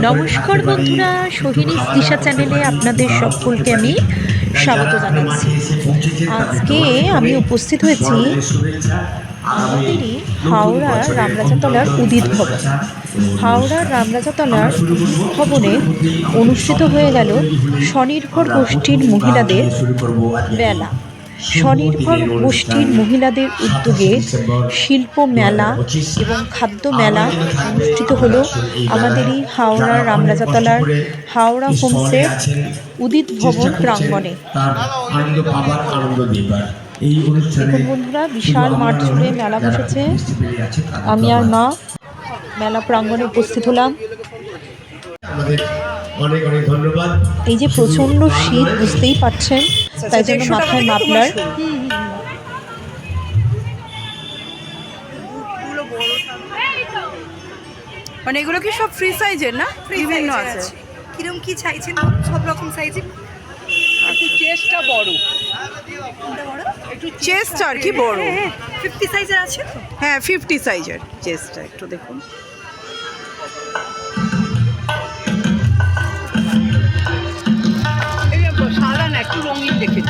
নমস্কার বন্ধুরা, সোহিনী দিশা চ্যানেলে আপনাদের সকলকে আমি স্বাগত জানাচ্ছি। আজকে আমি উপস্থিত হয়েছি আমাদেরই হাওড়ার রামরাজাতলার উদিত ভবন। হাওড়ার রামরাজাতলার উদিত ভবনে অনুষ্ঠিত হয়ে গেল স্বনির্ভর গোষ্ঠীর মহিলাদের মেলা। স্বনির্ভর গোষ্ঠীর মহিলাদের উদ্যোগে শিল্প মেলা এবং খাদ্য মেলা অনুষ্ঠিত হলো আমাদেরই হাওড়ার রামরাজাতলার হাওড়া হোমসের উদিত ভবন প্রাঙ্গণে। দেখুন বন্ধুরা, বিশাল মাঠ জুড়ে মেলা বসেছে। আমি আর মা মেলা প্রাঙ্গণে উপস্থিত হলাম। অনেক অনেক ধন্যবাদ। এই যে প্রচন্ড শীত, বুঝতেই পারছেন, তাই জন্য মাথায় মাফলার। মানে এগুলো কি সব ফ্রি সাইজের না? বিভিন্ন আছে। কিরকম কি চাইছেন? সব রকম সাইজে। একটু চেস্টটা বড়, একটু চেস্ট আর কি বড়। 50 সাইজের আছে তো? হ্যাঁ, 50 সাইজের চেস্টটা একটু দেখুন। এই সাদা না, একটু রঙিন দেখে।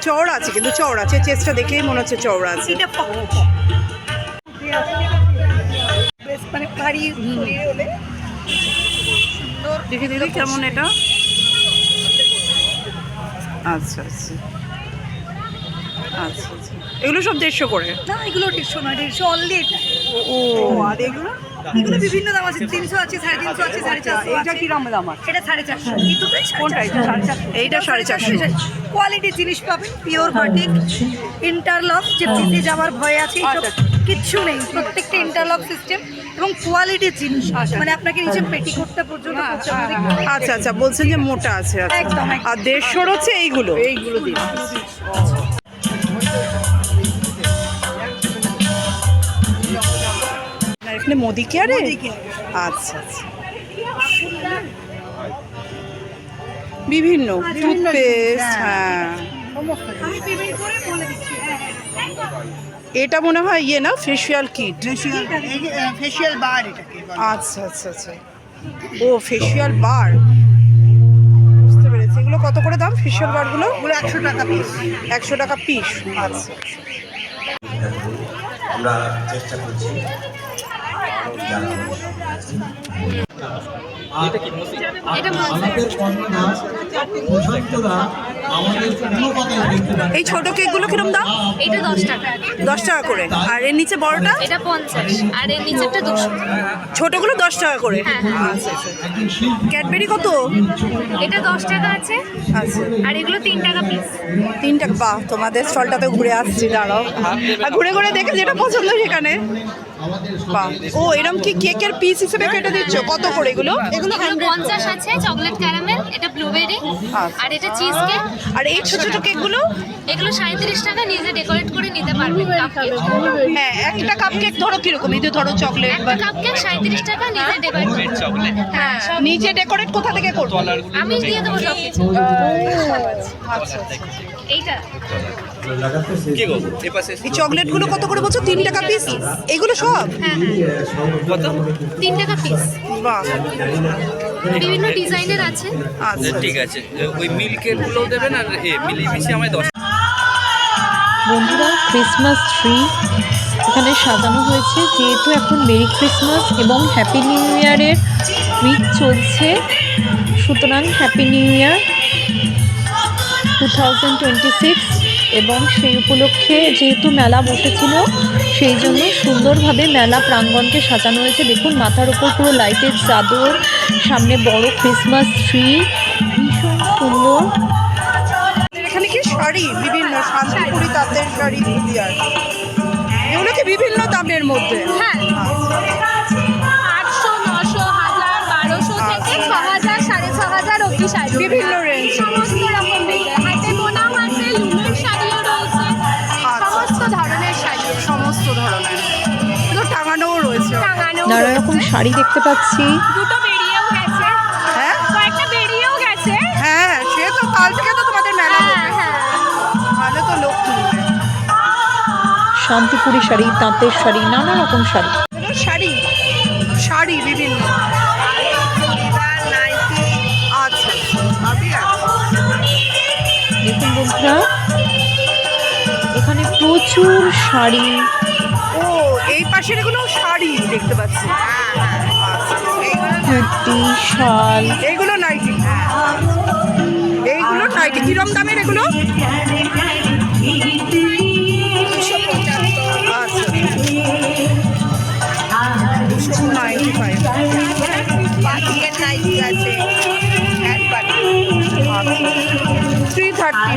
চওড়া আছে, কিন্তু চওড়া আছে, চেস্টটা দেখেই মনে হচ্ছে চওড়া আছে। এটা বেশ মানে ভারী শরীরে হলে দেখে দিদি কেমন এটা। আচ্ছা আচ্ছা আচ্ছা আচ্ছা, এগুলো সব 150 করে? না, এগুলো 150 নয়, 150 অনলি এটা। ও, আর এগুলো এগুলো বিভিন্ন দাম আছে, 300 আছে, 350 আছে, 450 এটা কি দাম আছে? এটা 450। এই দুটোই কোনটা? এইটা 450। কোয়ালিটি জিনিস পাবেন, পিওর বাটিক, ইন্টারলক, যে ভিজে যাওয়ার ভয় আছে এইসব কিচ্ছু নেই। প্রত্যেকটা ইন্টারলক সিস্টেম এবং কোয়ালিটির জিনিস, মানে আপনাকে নিচে পেটিকোটটা পর্যন্ত করতে হবে। আচ্ছা আচ্ছা, বলছেন যে মোটা আছে। আচ্ছা। একদম। আর 150 হচ্ছে এইগুলো দিন। এখানে মোদি কেয়ারে? আচ্ছা আচ্ছা, বিভিন্ন টুথপেস্ট। হ্যাঁ, আমি পেমেন্ট করে বলে দিচ্ছি। এটা মনে হয় ইয়ে না, ফেশিয়াল কিট। ফেশিয়াল বার এটাকে বলে। আচ্ছা আচ্ছা আচ্ছা, ও ফেশিয়াল বার, বুঝতে পেরেছি। এগুলো কত করে দাম ফেশিয়াল বারগুলো? 100 টাকা পিস। 100 টাকা পিস। আচ্ছা, আমরা চেষ্টা করছি। এই ছোট কেকগুলো কিরম দাম? এটা 10 টাকা। 10 টাকা করে। আর এর নিচে বড়টা? এটা 50, আর এর নিচেরটা 200। ছোটগুলো 10 টাকা করে। হ্যাঁ, হ্যাঁ। আচ্ছা আচ্ছা। ক্যাডবেরি কত? এটা 10 টাকা আছে, আচ্ছা, আর এগুলো 3 টাকা পিস। 3 টাকা। বাহ, তোমাদের স্টলটাতে ঘুরে আসছি, দাঁড়াও। আর ঘুরে ঘুরে দেখে যেটা পছন্দ সেখানে। বাহ, ও এরকম কি কেকের পিস হিসেবে কেটে দিচ্ছ? কত করে এগুলো? এগুলো 50 আছে, চকলেট ক্যারামেল, এটা ব্লুবেরি, আর এটা চিজ কেক। আর এই ছোট ছোট কেকগুলো? এগুলো 37 টাকা, নিজে ডেকোরেট করে নিতে পারবেন। কাপকেক, হ্যাঁ, একটা কাপকেক ধরো কিরকম? এই যে ধরো চকলেট একটা কাপকেক 37 টাকা, নিজে ডেকোরেট করে চকলেট। হ্যাঁ, সব নিজে ডেকোরেট কোথা থেকে করবো? আমি দিয়ে দেবো সব কিছু। আচ্ছা, এইটা এই চকলেটগুলো কত করে বলছো? 3 টাকা পিস এগুলো সব? হ্যাঁ হ্যাঁ, 3 টাকা পিস। বাহ, বিভিন্ন ডিজাইনের আছে। আচ্ছা ঠিক আছে, ওই মিল্কের গুলো দেবেন। আর মিলি মিশিয়ে আমায় 10। বন্ধুরা, ক্রিসমাস ট্রি এখানে সাজানো হয়েছে। যেহেতু এখন মেরি ক্রিসমাস এবং হ্যাপি নিউ ইয়ারের উইক চলছে, সুতরাং হ্যাপি নিউ ইয়ার 2026। এবং সেই উপলক্ষে যেহেতু মেলা বসেছিল, সেই জন্য সুন্দরভাবে মেলা প্রাঙ্গণকে সাজানো হয়েছে। দেখুন, মাথার উপর পুরো লাইটের চাদর, সামনে বড় ক্রিসমাস ট্রি, ভীষণ সুন্দর। এখানে কি শাড়ি, বিভিন্ন শান্তিপুরি তাঁতের শাড়ি, আর এগুলো কি বিভিন্ন দামের মধ্যে? হ্যাঁ, 800, 900, 1000, 1200 থেকে 6000, 6500 অবধি শাড়ি। বিভিন্ন রেঞ্জ। সমস্ত রকম দেখে হাতে বোনাও আছে, লুমের শাড়িও রয়েছে, সমস্ত ধরনের শাড়ি। সমস্ত ধরনের। এগুলো টাঙানো টাঙানোও রয়েছে। নানা রকম শাড়ি দেখতে পাচ্ছি। দুটো বেরিয়েও গেছে, হ্যাঁ কয়েকটা বেরিয়েও গেছে। হ্যাঁ সে তো কাল থেকে তো তোমাদের মেলা বসে। তাহলে তো লোক কিনবে। শান্তিপুরি শাড়ি, তাঁতের শাড়ি, নানা রকম শাড়ি। এগুলো শাড়ি, শাড়ি বিভিন্ন। আচ্ছা সবই আছে। দেখুন বন্ধুরা, এখানে প্রচুর শাড়ি। ও এই পাশের এগুলো শাড়ি দেখতে পাচ্ছি। কুর্তি, শাল। এইগুলো নাইটি, এইগুলো নাইটি কিরম দামের এগুলো?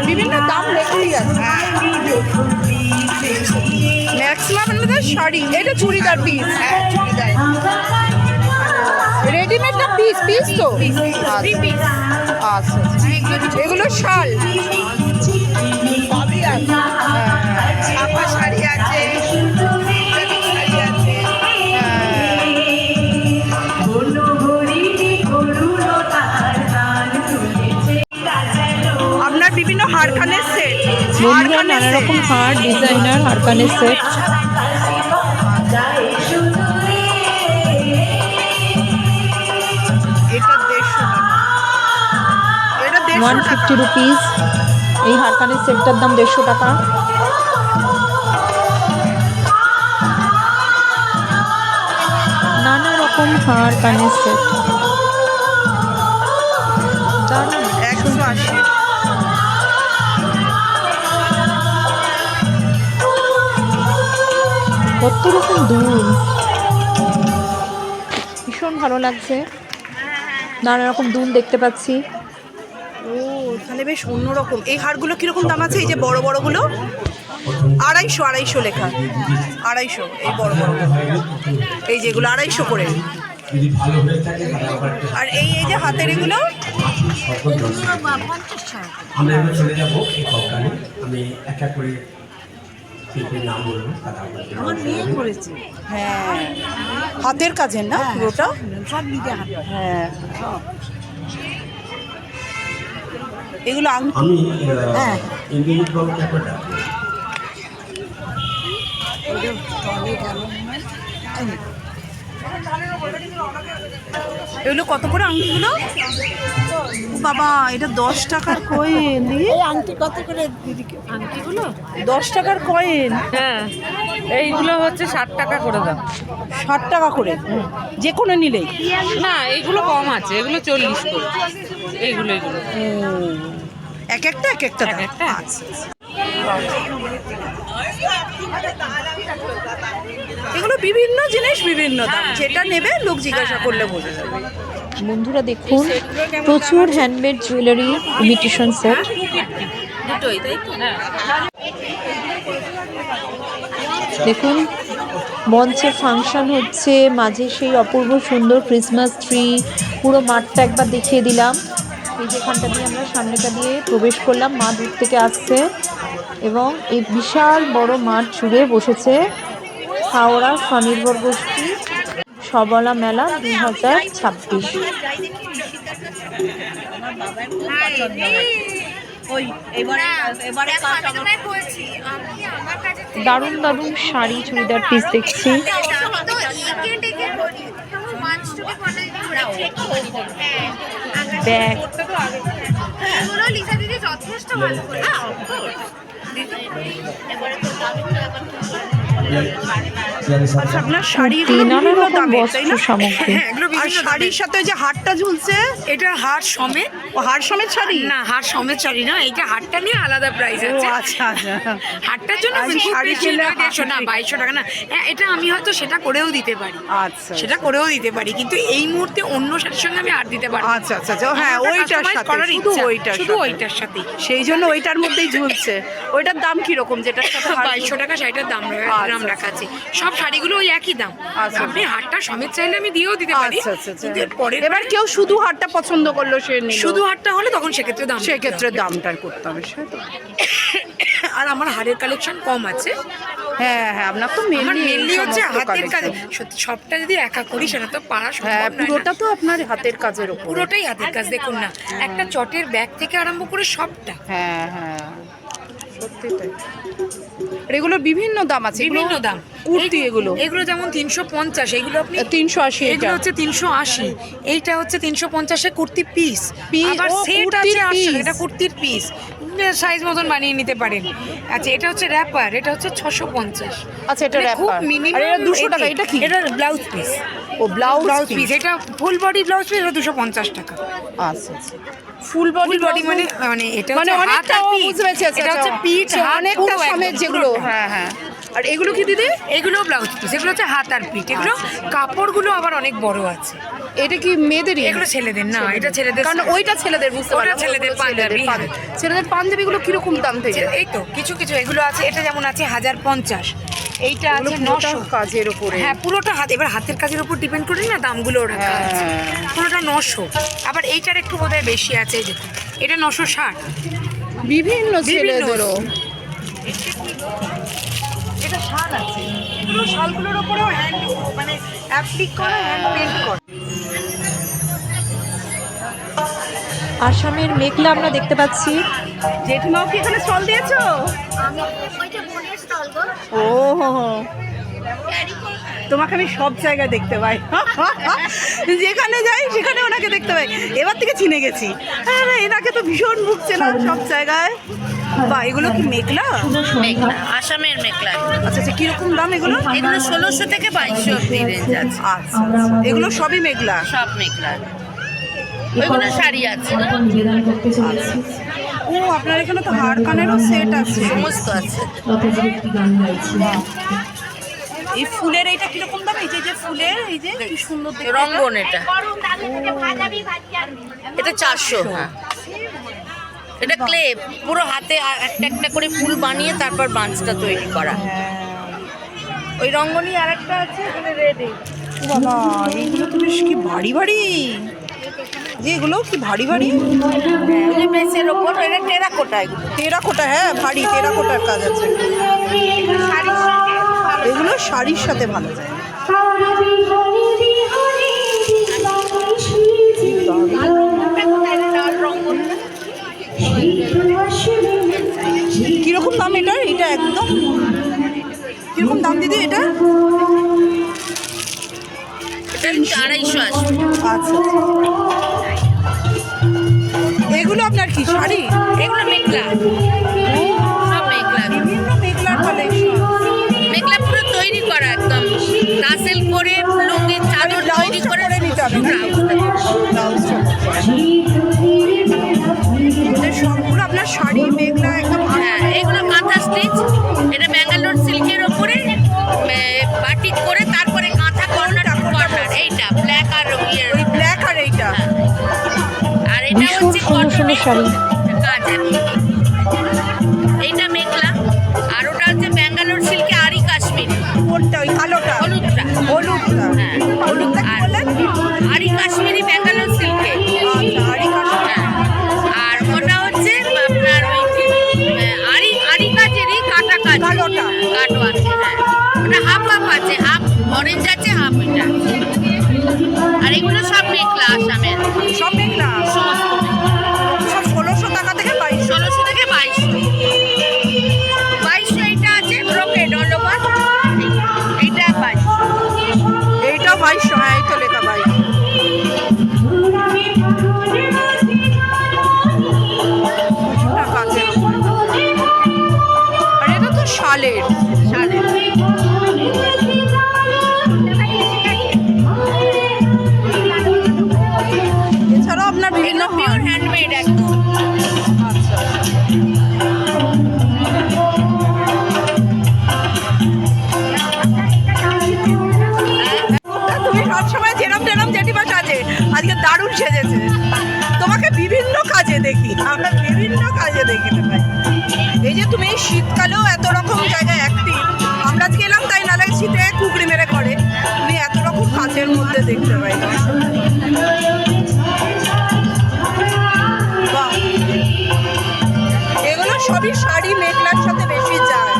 বিভিন্ন দাম লেখাই আছে। ম্যাক্সিমাম শাড়ি। এটা চুড়িদার পিস, রেডিমেড না পিস? পিস তো আচ্ছা। এগুলো শাল, সবই আছে। ছাপা শাড়ি আছে, শাড়ি আছে। আপনার বিভিন্ন হারখানের সেট, বন্ধুরা নানা রকম হার, ডিজাইনার হারকানের সেট। এটা 150 টাকা। এটা 150 রুপিস। এই হারকানের সেটটার দাম 150 টাকা। নানা রকম হার কানের সেট। দারুণ। 180। কত রকম দুল, ভীষণ ভালো লাগছে। নানা রকম দুল দেখতে পাচ্ছি। ও তাহলে বেশ অন্যরকম। এই হারগুলো কিরকম দাম আছে? এই যে বড় বড়গুলো 250 লেখা, 250। এই বড় বড়, এই যেগুলো 250 করে। যদি ভালো হয়ে থাকে আর এই যে হাতের এগুলো আমরা এবার চলে যাবো এই কলকানে। আমি একা করে শিল্পীর নাম বলবো, তারা আমার মেয়ে করেছে। হ্যাঁ হাতের কাজের না পুরোটা? হ্যাঁ এগুলো আংটি। আমি ইংরেজি বাবু ব্যাপারটা এগুলো কত করে আংটিগুলো? বাবা এটা 10 টাকার কয়েন। এই আংটি কত করে দিদিকে? আংটিগুলো 10 টাকার কয়েন। হ্যাঁ, এইগুলো হচ্ছে 60 টাকা করে দাম। 60 টাকা করে যে কোনো নিলেই? না, এইগুলো কম আছে, এগুলো 40 করে। এইগুলো এক একটা এক একটা দাম। একটা। আচ্ছা এগুলো বিভিন্ন জিনিস বিভিন্ন দাম, যেটা নেবে লোক জিজ্ঞাসা করলে বোঝা যাবে। বন্ধুরা দেখুন, প্রচুর হ্যান্ডমেড জুয়েলারি, ইমিটেশন সেট। দুটোই, তাই তো? হ্যাঁ। দেখুন, মঞ্চে ফাংশন হচ্ছে, মাঝে সেই অপূর্ব সুন্দর ক্রিসমাস ট্রি। পুরো মাঠটা একবার দেখিয়ে দিলাম। এই যেখানটা দিয়ে আমরা সামনেটা দিয়ে প্রবেশ করলাম, মা দূর থেকে আসছে। এবং এই বিশাল বড় মাঠ জুড়ে বসেছে হাওড়া স্বনির্ভর গোষ্ঠী সবলা মেলা 2026। দারুণ দারুণ শাড়ি, চুড়িদার পিস দেখছি। ব্যাগ। আচ্ছা আপনার শাড়ি নানা রকম বস্ত্র সামগ্রী। আর শাড়ির সাথে যে হারটা ঝুলছে, এটা হার সমেত। ও হার সমেত শাড়ি? না, হার সমেত শাড়ি না, এইটা হারটা নিয়ে আলাদা প্রাইস ও আছে। আচ্ছা আচ্ছা। হারটার জন্য আর খুব শাড়ি বেশি কিনলে নয়, 150 না 2200 টাকা না। হ্যাঁ, এটা আমি হয়তো সেটা করেও দিতে পারি, আচ্ছা সেটা করেও দিতে পারি, কিন্তু এই মুহূর্তে অন্য শাড়ির সঙ্গে আমি হার দিতে পারি না। আচ্ছা আচ্ছা আচ্ছা। হ্যাঁ আমার ওইটার customize সাথে, করার শুধু ইচ্ছা, ওইটার শুধু সাথে। ওইটার সাথেই। সেই জন্য ওইটার মধ্যেই ঝুলছে। ওইটার দাম কিরকম যেটার সাথে হার? 2200 টাকা শাড়িটার দাম দাম রাখা আছে। সব শাড়িগুলো ওই একই দাম। আচ্ছা। আপনি হারটা সমেত চাইলে আমি দিয়েও দিতে পারি। আচ্ছা আচ্ছা আচ্ছা। কিন্তু পরে এবার কেউ শুধু হারটা পছন্দ করলো, সে নিল। শুধু হারটা হলে তখন সেক্ষেত্রে দাম সেক্ষেত্রে দামটা করতে হবে, সে তো। আর আমার হারের কালেকশন কম আছে, হ্যাঁ হ্যাঁ, আপনার তো আমার মেনলি মেনলি হচ্ছে হাতের কাজ। সত্যি সবটা যদি একা করি সেটা তো পারা হ্যাঁ, সম্ভব নয় পুরোটা না। তো আপনার হাতের কাজের উপর। পুরোটাই হাতের কাজ, দেখুন না একটা চটের ব্যাগ থেকে আরম্ভ করে সবটা হ্যাঁ হ্যাঁ, সত্যি তাই। আর এগুলোর বিভিন্ন দাম আছে, বিভিন্ন দাম। কুর্তি এগুলো এগুলো যেমন 350, এগুলো আপনি 380, এগুলো হচ্ছে 380, এইটা হচ্ছে 350 এ কুর্তি পিস। Piece, আবার ও, সেট কুর্তির আছে 800, piece। এটা কুর্তির পিস, সাইজ মতন বানিয়ে নিতে পারেন। আচ্ছা, এটা হচ্ছে র্যাপার, এটা হচ্ছে 650। আচ্ছা, এটা মানে খুব wrapper। minimum আর এটা 200 টাকা, এতে। এটা কি? এটা ব্লাউজ পিস। ও, ব্লাউজ পিস, এটা ফুল বডি ব্লাউজ পিস, এটা 250 টাকা। আচ্ছা আচ্ছা, ফুল বডি মানে এটা মানে হচ্ছে হাত অনেকটা আর পিঠ। বুঝতে পেরেছি। আচ্ছা, এটা হচ্ছে আচ্ছা, পিঠ, হাত, অনেকটা পুরো সমেত একদম, যেগুলো। পুরোটা। হ্যাঁ হ্যাঁ। আর এগুলো কি দিদি? এগুলো ব্লাউজ পিস, এগুলো হচ্ছে হাত আর পিঠ। এগুলো কাপড়গুলো আবার অনেক বড় আছে। এটা কি মেয়েদেরই? এগুলো ছেলেদের না, এটা ছেলেদের। কারণ ওইটা ছেলেদের, বুঝতে ওটা পারলাম। ছেলেদের ওগুলো পাঞ্জাবি, হ্যাঁ। ছেলেদের পাঞ্জাবিগুলো কিরকম দাম থেকে? এই তো কিছু কিছু এগুলো আছে, এটা যেমন আছে 1050, এইটা আছে এগুলো পুরোটা 900। কাজের উপরে। হ্যাঁ, পুরোটা হাত। এবার হাতের কাজের উপর ডিপেন্ড করে না দামগুলো রাখা আছে। পুরোটা 900। আবার এইটার একটু বোধহয় বেশি আছে, এই দেখুন এটা 960। বিভিন্ন ছেলেদেরও। এটা শাল আছে, এগুলো শালগুলোর উপরেও হ্যান্ড মানে অ্যাপ্লিক করা, হ্যান্ড পেইন্ট করা। আসামের মেঘলা আমরা দেখতে পাচ্ছি। জেঠিমাও কি এখানে স্টল দিয়েছো? ও, তোমাকে আমি সব জায়গায় দেখতে পাই, যেখানে যাই সেখানে ওনাকে দেখতে পাই। এবার থেকে চিনে গেছি। আরে এনাকে তো ভীষণ ভুগছে না সব জায়গায়। বা এগুলো কি মেঘলা? মেঘলা, আসামের মেঘলা। আচ্ছা আচ্ছা, কিরকম দাম এগুলো? এগুলো 1600 থেকে 2200 অব্দি রেঞ্জ আছে। আচ্ছা আচ্ছা, এগুলো সবই মেঘলা। সব মেঘলা। ওইগুলো শাড়ি আছে, ও, আপনার এখানে তো হার কানেরও সেট আছে, সমস্ত আছে। এই ফুলের এইটা কিরকম দাম? এই যে যে ফুলের এই যে কি সুন্দর দেখতে। রঙ্গন এটা, এটা 400। হ্যাঁ, এটা ক্লে, পুরো হাতে একটা একটা করে ফুল বানিয়ে তারপর বাঞ্চটা তৈরি করা। ওই রঙ্গনি আর একটা আছে এখানে রেডি। বাবা, এইগুলো তো বেশ কি ভারী ভারী, যে এগুলো কি ভারী ভারী। ড্রেসের ওপর এটা টেরাকোটা, এগুলো টেরাকোটা, হ্যাঁ ভারী টেরাকোটার কাজ আছে। এগুলো শাড়ির সাথে ভালো যায়। কিরকম দাম এটা? এটা একদম কিরকম দাম দিদি এটা? এটা 250 আসবে। আচ্ছা, এগুলো আপনার কি শাড়ি? এগুলো মেঘলা, সব মেঘলা। বিভিন্ন মেঘলার কালেকশন। মেঘলা পুরো তৈরি করা, একদম টাসেল করে লুঙ্গির চাদর তৈরি করে নিতে হবে, ব্লাউজটা। সবগুলো আপনার শাড়ি মেঘলা একদম। হ্যাঁ, এগুলো কাঁথা স্টিচ, এটা ব্যাঙ্গালোর সিল্কের ওপরে বাটিক করে তারপরে কাঁথা কর্নার টু কর্নার। এইটা ব্ল্যাক আর ইয়ের, ওই ব্ল্যাক আর এইটা। আর এটা ভীষণ হচ্ছে সুন্দর সুন্দর শাড়ি। কাজের। এইটা মেঘলা, আর ওটা হচ্ছে ব্যাঙ্গালোর সিল্কে আরি কাশ্মীরি। কোনটা? ওই কালোটা? হলুদটা। হলুদটা। হ্যাঁ। হলুদটা কি আর বললেন? আরি কাশ্মীরি ব্যাঙ্গালোর সিল্কে। আচ্ছা, আরি কাশ্মীরি। হ্যাঁ। আর ওটা হচ্ছে আপনার ওই আরি কাজেরই কাটা কাজ। কালোটা। কাটো আছে, হ্যাঁ। ওটা হাফ হাফ আছে, হাফ অরেঞ্জ আছে, হাফ এটা। আর এগুলো সব মেঘলা আসামের, সব মেঘলা। সমস্ত সব 1600 টাকা থেকে 2200। 1600 থেকে 2200। 2200 এইটা আছে ব্রোকেড অল ওভার, এইটা 2200। এইটাও 2200। হ্যাঁ, এই তো লেখা 2200। কাজের উপরে। আর এটা তো শালের। শাড়ির। এছাড়াও আপনার বিভিন্ন এগুলো পিওর হ্যান্ডমেড একদম। আচ্ছা, তুমি সবসময় যেরম যেরম জেঠিমা সাজে, আজকে দারুণ সেজেছে। তোমাকে বিভিন্ন কাজে দেখি, আমরা বিভিন্ন কাজে দেখিতে পাই। এই যে তুমি শীতকালেও এত রকম জায়গায় অ্যাক্টিভ। আমরা আজকে এলাম তাই, নাহলে শীতে কুকড়ি মেরে করে। তুমি এত রকম কাজের মধ্যে দেখতে পাই। বাহ, এগুলো সবই শাড়ি মেঘলার সাথে বেশি যায়।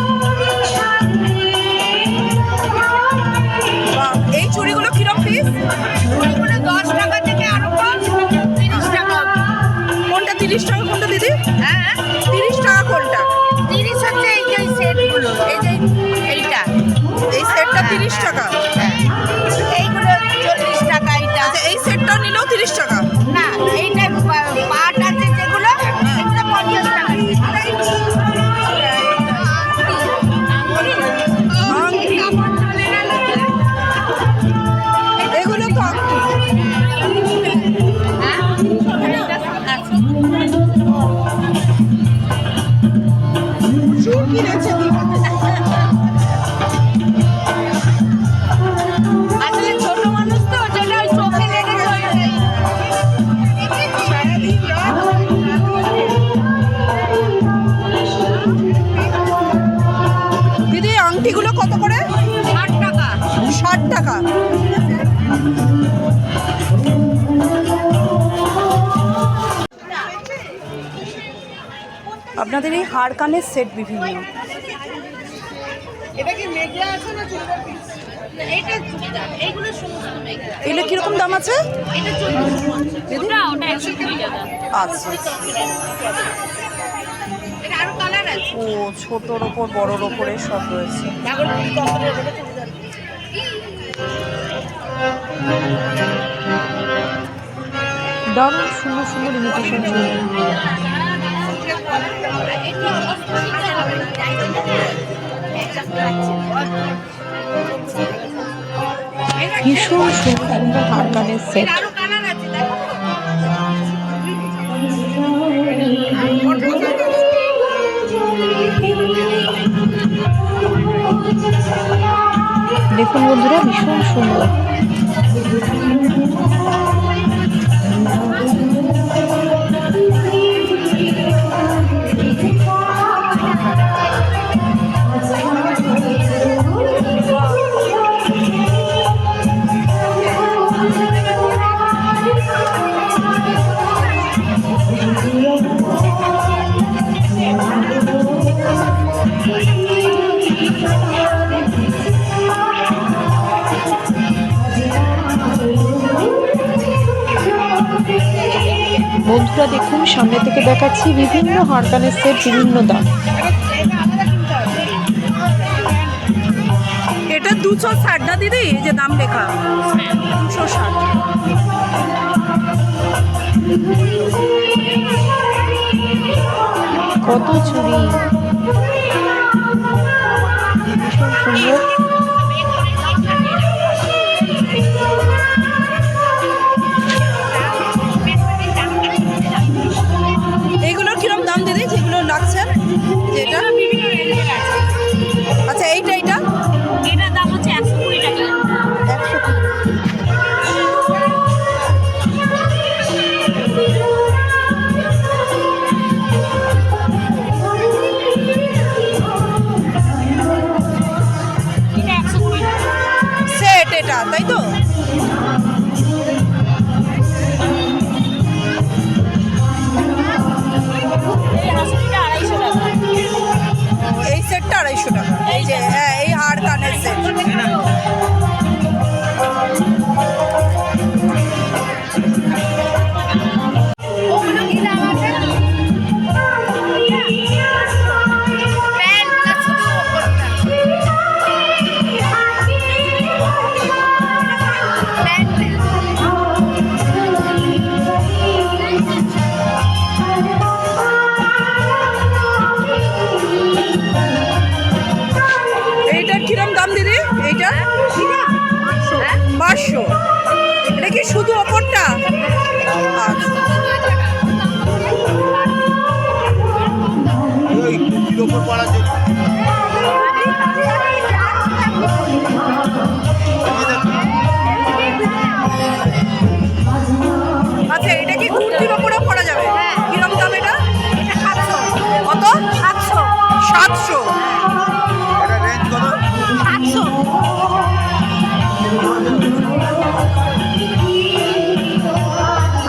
টাকা। আপনাদের এই হাড় কানের সেট বিভিন্ন। এটা কি মেঘলা আছে না চুড়িদার পিস? এটা চুড়িদার, এইগুলো সমস্ত মেঘলা। এগুলো কিরকম দাম আছে? এটা 1450, ওটা 120 টাকা। আচ্ছা, এটা আরো কালার আছে। ও ছোটর ওপর বড়র ওপরে সব রয়েছে। দারুণ সুন্দর সুন্দর ইমিটেশন চুড়ি। ভীষণ সুন্দর সুন্দর হার কানের সেট। আরো কালার আছে দেখো। দেখুন বন্ধুরা, ভীষণ সুন্দর। বন্ধুরা দেখুন, সামনে থেকে দেখাচ্ছি বিভিন্ন হারকানের সেট, বিভিন্ন দাম। এটা 260 না দিদি? এই যে দাম লেখা 260। কত চুড়ি, ভীষণ সুন্দর। এইগুলোর কিরম দাম দিদি যেগুলো লাগছে? যেটা বিভিন্ন রেঞ্জের আছে। আচ্ছা, এইটা এটার দাম হচ্ছে 120 টাকা। 120। এটা 120 টাকা। সেট এটা, তাই তো? এই হাসিটা 250 টাকা। এই সেটটা 250 টাকা। এই যে হ্যাঁ, এই হাড় কানের সেট। ওগুলো কি দাম আছে? প্যান্ট না শুধু ওপরটা? প্যান্ট। এইটার কিরম দাম দিদি? এইটা 500। এটা কি শুধু ওপরটা? আচ্ছা। আচ্ছা, এটা কি কুর্তির ওপরেও পরা যাবে? কিরম দাম এটা? এটা 700। কত? 700। 700। 700।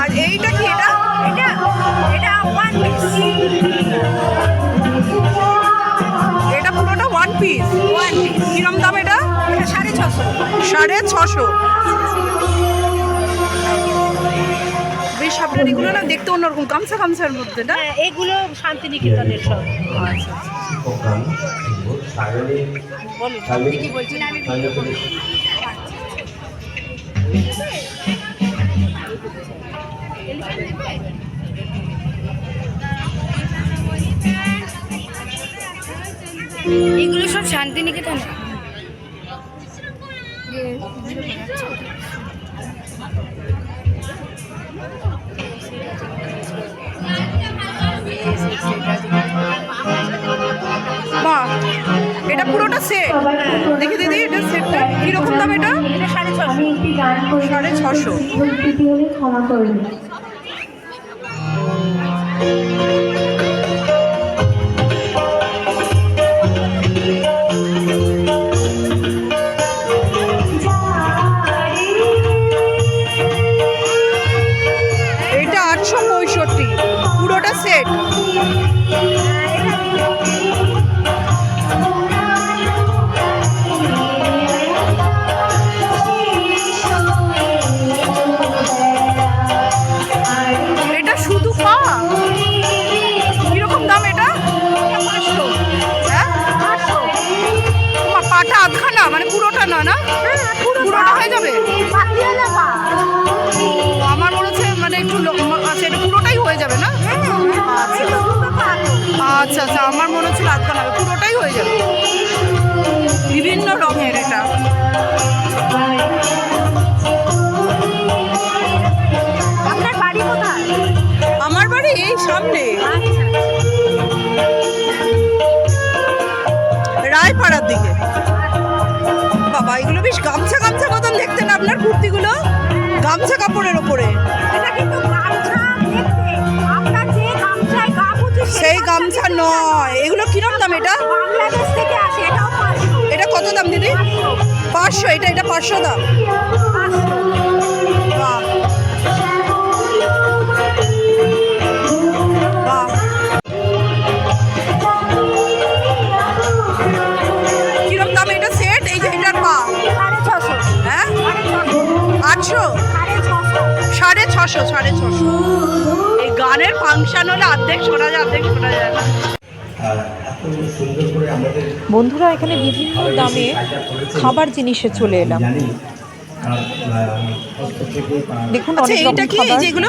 আর এইটা কি? এটা এটা 1 পিস। এটা পুরোটা 1 পিস। কিরম দাম এটা? এটা 650। 650। বেশ, আপনার এগুলো না দেখতে অন্যরকম, কামসার মধ্যে না? হ্যাঁ, এগুলো শান্তিনিকেতনের সব। আচ্ছা। বলুন, আপনি কি বলছেন? আমি ভিডিও করি। এগুলো সব শান্তিনিকেতন। বাহ, এটা পুরোটা সেট। দেখি দিদি, এটা সেটটা কিরকম দাম? এটা এটা 650। আমি একটি গান করে 650। উপস্থিতি হলে ক্ষমা করবেন। আচ্ছা, আমার মনে হচ্ছিল আধখানা হবে, পুরোটাই হয়ে যাবে। বিভিন্ন রঙের এটা। আপনার বাড়ি কোথায়? আমার বাড়ি এই সামনে, রায়পাড়ার দিকে। বাবা, এগুলো বেশ গামছা গামছা মতন দেখতে না আপনার কুর্তিগুলো? গামছা কাপড়ের ওপরে। এটা কিন্তু গামছা দেখতে, আপনার যে গামছায় গা মুছে সেই গামছা নয়। এগুলো কিরম দাম এটা? বাংলাদেশ থেকে আসে, এটাও 500। এটা কত দাম দিদি? 500। এটা 500 দাম। বাহ, বাহ। কিরম দাম এটা সেট? এই যে এটার পা 650। হ্যাঁ 800, 650। 650। এই গানের ফাংশন হলে অর্ধেক শোনা যায়, অর্ধেক শোনা যায় না। আর এত সুন্দর করে আমাদের বন্ধুরা এখানে বিভিন্ন দামে খাবার জিনিসে চলে এলাম। জানি আর প্রত্যেকে দেখুন আচ্ছা, অনেক এইটা রকম কি? এই খাবার। যেগুলো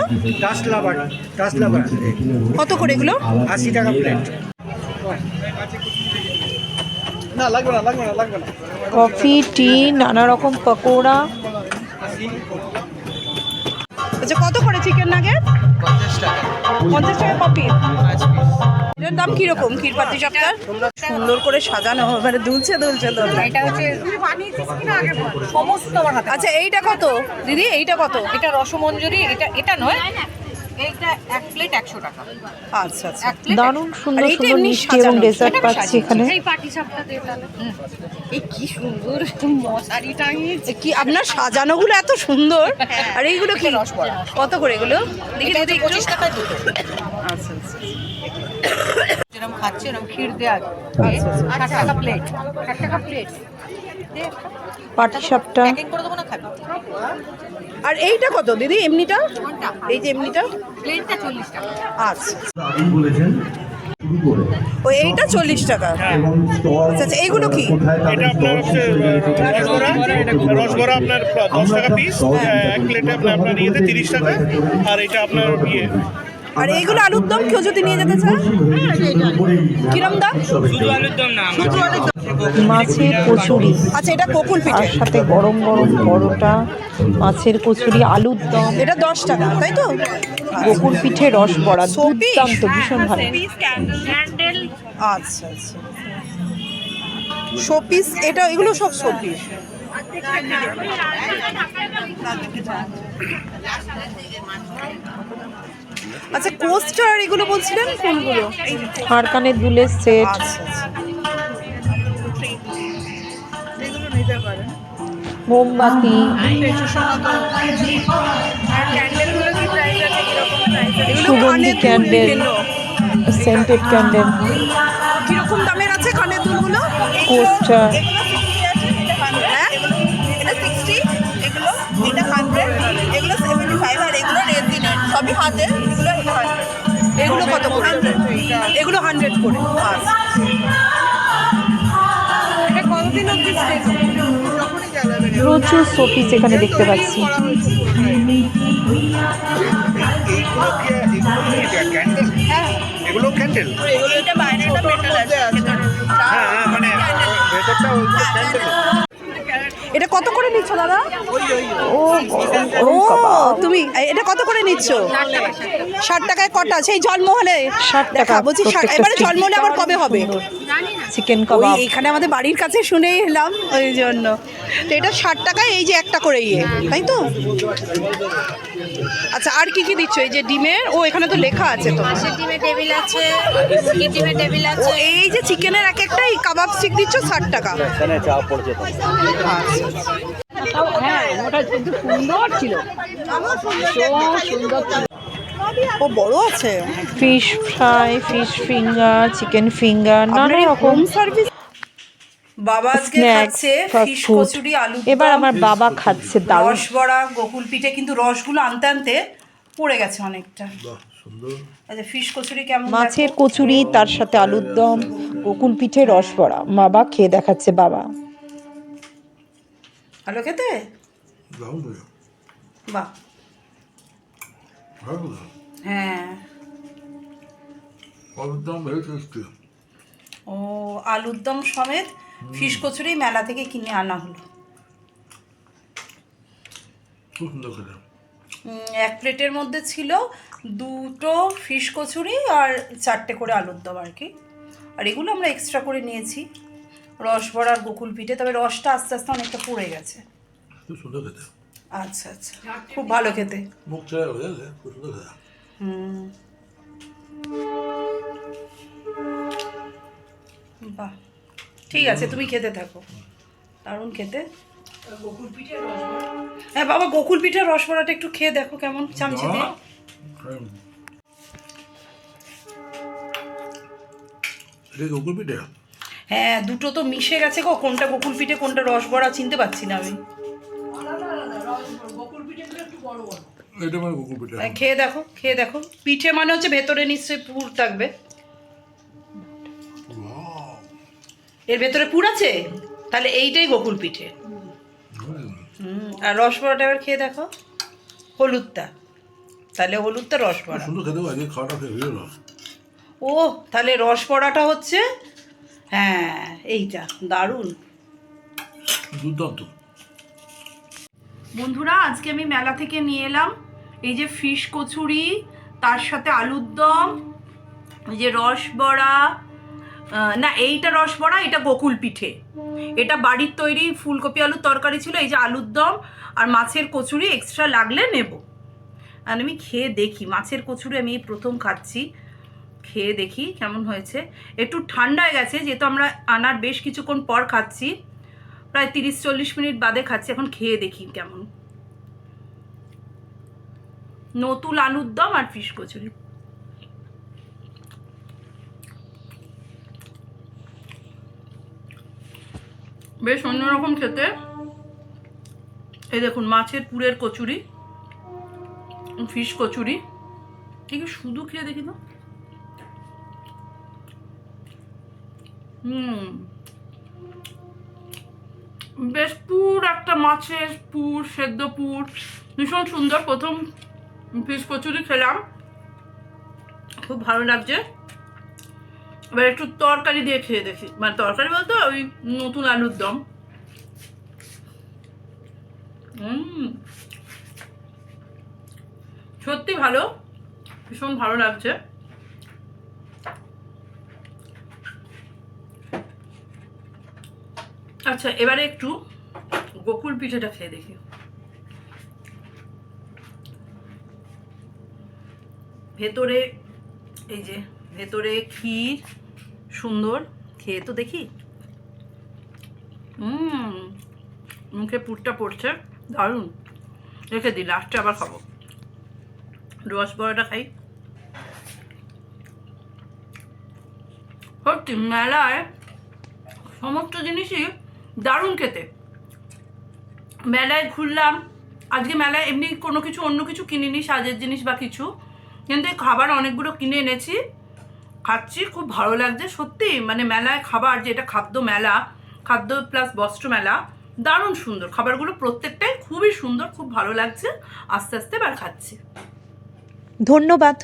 কত করে এগুলো? 80 টাকা প্লেট। কফি, টি, নানা রকম পকোড়া। আচ্ছা, কত করে চিকেন নাগেট? 50 টাকা কপি। এটার দাম কিরকম ক্ষীরপাতি সপ্তাহ? সুন্দর করে সাজানো, মানে দুলছে দুলছে দোলনা। এটা হচ্ছে সমস্ত আমার হাতে। আচ্ছা, এইটা কত দিদি? এইটা কত? এটা রসমঞ্জরি, এটা নয়, এইটা 1 প্লেট 100 টাকা। আচ্ছা আচ্ছা। দারুণ সুন্দর আর এইটা সুন্দর এমনি মিষ্টি এবং সাজানো। ডেজার্ট পাচ্ছি এখানে। এই পাটি সাপটাতে এটা এই কি সুন্দর মশারি টাঙিয়েছে। কি আপনার সাজানোগুলো এত সুন্দর। আর এইগুলো কি? রসবড়া। কত করে এগুলো? দেখি এটা দিদি হচ্ছে একটু। 25 টাকায় দুটো। আচ্ছা আচ্ছা। যেরকম খাচ্ছে এরকম ক্ষীর দেওয়া আছে। আচ্ছা, আচ্ছা। 60 টাকা প্লেট, 60 টাকা প্লেট। পাটিসাপটা। প্যাকিং করে দেবো না, খাবি? আর এইটা কত দিদি এমনিটা? এই যে এমনিটা? প্লেটটা 40 টাকা। আচ্ছা। আগেই বলেছেন শুরু করে ও এইটা 40 টাকা। এবং স্টল আচ্ছা আচ্ছা, এইগুলো কি? কোথায় তাদের স্টল রসগোরা আপনার 10 টাকা পিস, এক প্লেটে আপনার ইয়েতে 30 টাকা, আর এটা আপনার ইয়ে আর এইগুলো আলুর দম কেউ যদি নিয়ে যেতে চায় কিরম দাম? শুধু আলুর দম না, শুধু আলুর দম। মাছের কচুরি, আচ্ছা, এটা কোকুল তার পিঠে। সাথে গরম গরম পরোটা, মাছের কচুরি, আলুর দম, এটা 10 টাকা, তাই তো? বকুল পিঠে, রস বড়া, শোপিস? দুর্দান্ত, ভীষণ ভালো। আচ্ছা আচ্ছা। শোপিস, এটা এগুলো সব শোপিস। আচ্ছা, কোস্টার এগুলো বলছিলেন কোনগুলো? হাড় কানের দুলের সেট, আচ্ছা আচ্ছা। এগুলো নিতে পারেন। মোমবাতি, ক্যান্ডেলগুলো কি প্রাইস আছে? কিরকম প্রাইস? এগুলো সুগন্ধি কানের দুল ক্যান্ডেল, বিভিন্ন। সেন্টেড ক্যান্ডেল, কিরকম দামের আছে কানের দুলগুলো? কোস্টার, এগুলো 60 আছে, এটা 100। হ্যাঁ, এটা 60, এগুলো এটা 100, এগুলো 75, আর এগুলো রেজিনের, সবই হাতে। এগুলো এটা 100। এগুলো কত করে? এগুলো 100 করে। আচ্ছা। এটা কতদিন অবধি স্টে করবে? যখনই জ্বালাবেন। প্রচুর শোপিস এখানে দেখতে পাচ্ছি। ক্যান্ডেল, এগুলো ক্যান্ডেল। এটা বাইরেটা মেটাল আছে, ভেতরে হ্যাঁ হ্যাঁ, মানে ভেতরটা ওই ক্যান্ডেল। এটা কত করে নিচ্ছ দাদা? ও ও, তুমি এটা কত করে নিচ্ছ? 60 টাকায় কটা? সেই জন্মহলে 60 টাকা দেখা বলছি। প্রত্যেকটা এবারে stick। জন্মহলে আবার কবে হবে? চিকেন ওই কাবাব, এখানে আমাদের বাড়ির কাছে শুনেই এলাম, ওই জন্য। তো এটা 60 টাকায় এই যে একটা করে ইয়ে, তাই তো? আচ্ছা, আর কি কি দিচ্ছ? এই যে ডিমের, ও এখানে তো লেখা আছে তো। হাঁসের ডিমের টেবিল আছে, মুরগির ডিমের টেবিল ও, আছে। এই যে চিকেনের এক একটা এই কাবাব স্টিক দিচ্ছ 60 টাকা। ও বড় আছে। Fish fry, fish finger, chicken finger, নানা রকম হোম সার্ভিস। বাবা আজকে স্ন্যাক্স, খাচ্ছে ফাস্ট ফিশ ফুড। কচুরি, আলু এবার আমার বাবা খাচ্ছে দারুণ। রসবড়া, গোকুল পিঠে, কিন্তু রসগুলো আনতে আনতে পড়ে গেছে অনেকটা। আচ্ছা, ফিশ কচুরি কেমন? মাছের কচুরি, তার সাথে আলুর দম, বকুল পিঠে, রস বড়া। বাবা খেয়ে দেখাচ্ছে বাবা। ভালো খেতে? বাহ, হ্যাঁ। ও আলুর দম সমেত ফিশ কচুরি মেলা থেকে কিনে আনা হলো। খুব সুন্দর খেতে। এক প্লেটের মধ্যে ছিল 2টো ফিশ কচুরি আর 4টে করে আলুর দম আর কি। আর এগুলো আমরা এক্সট্রা করে নিয়েছি রসবড়া আর গোকুল পিঠে, তবে রসটা আস্তে আস্তে অনেকটা পড়ে গেছে। খুব সুন্দর খেতে। আচ্ছা আচ্ছা, খুব ভালো খেতে। মুখ ছেড়ে গেলে খুব সুন্দর খেতে। বাহ, ঠিক আছে, তুমি খেতে থাকো, দারুণ খেতে। হ্যাঁ বাবা, গোকুল পিঠের রসবড়াটা একটু খেয়ে দেখো কেমন, চামচে দিয়ে। এটা গোকুল পিঠে? হ্যাঁ, দুটো তো মিশে গেছে গো, কোনটা গোকুল পিঠে কোনটা রসবড়া চিনতে পারছি না আমি। এটা মানে গোকুল পিঠে। খেয়ে দেখো, খেয়ে দেখো। পিঠে মানে হচ্ছে ভেতরে নিশ্চয়ই পুর থাকবে। এর ভেতরে পুর আছে, তাহলে এইটাই গোকুল পিঠে। আর রসবড়াটা এবার খেয়ে দেখো, হলুদটা, তাহলে হলুদটা রসবড়া। সুন্দর খেতে, আগে খাওয়াটা খেয়ে গেল। ও তাহলে রসবড়াটা হচ্ছে, হ্যাঁ এইটা দারুণ, দুর্দান্ত। বন্ধুরা আজকে আমি মেলা থেকে নিয়ে এলাম এই যে ফিশ কচুরি, তার সাথে আলুর দম, এই যে রসবড়া, না এইটা রসবড়া, এটা গোকুল পিঠে, এটা বাড়ির তৈরি ফুলকপি আলুর তরকারি ছিল, এই যে আলুর দম আর মাছের কচুরি এক্সট্রা লাগলে নেব। আর আমি খেয়ে দেখি, মাছের কচুরি আমি এই প্রথম খাচ্ছি, খেয়ে দেখি কেমন হয়েছে। একটু ঠান্ডা হয়ে গেছে, যেহেতু আমরা আনার বেশ কিছুক্ষণ পর খাচ্ছি, প্রায় 30-40 মিনিট বাদে খাচ্ছি, এখন খেয়ে দেখি কেমন। নতুন আলুর দম আর ফিশ কচুরি, বেশ অন্যরকম খেতে। এই দেখুন মাছের পুরের কচুরি, ফিশ কচুরি, ঠিক শুধু খেয়ে দেখি না। বেশ পুর একটা মাছের পুর, সেদ্ধ পুর, ভীষণ সুন্দর। প্রথম ফিশ কচুরি খেলাম, খুব ভালো লাগছে। এবার একটু তরকারি দিয়ে খেয়ে দেখি, মানে তরকারি বলতে ওই নতুন আলুর দম। সত্যি ভালো, ভীষণ ভালো লাগছে। আচ্ছা এবারে একটু গোকুল পিঠেটা খেয়ে দেখি। ভেতরে এই যে ভেতরে ক্ষীর, সুন্দর, খেয়ে তো দেখি। মুখে পুরটা পড়ছে, দারুণ। রেখে দিই, লাস্টে আবার খাবো। রসবড়াটা খাই। সত্যি মেলায় সমস্ত জিনিসই দারুণ খেতে। মেলায় ঘুরলাম, আজকে মেলায় এমনি কোনো কিছু অন্য কিছু কিনিনি, সাজের জিনিস বা কিছু, কিন্তু খাবার অনেকগুলো কিনে এনেছি, খাচ্ছি, খুব ভালো লাগছে সত্যি। মানে মেলায় খাবার, যেটা খাদ্য মেলা, খাদ্য প্লাস বস্ত্র মেলা, দারুণ সুন্দর খাবারগুলো, প্রত্যেকটাই খুবই সুন্দর, খুব ভালো লাগছে। আস্তে আস্তে এবার খাচ্ছি। ধন্যবাদ।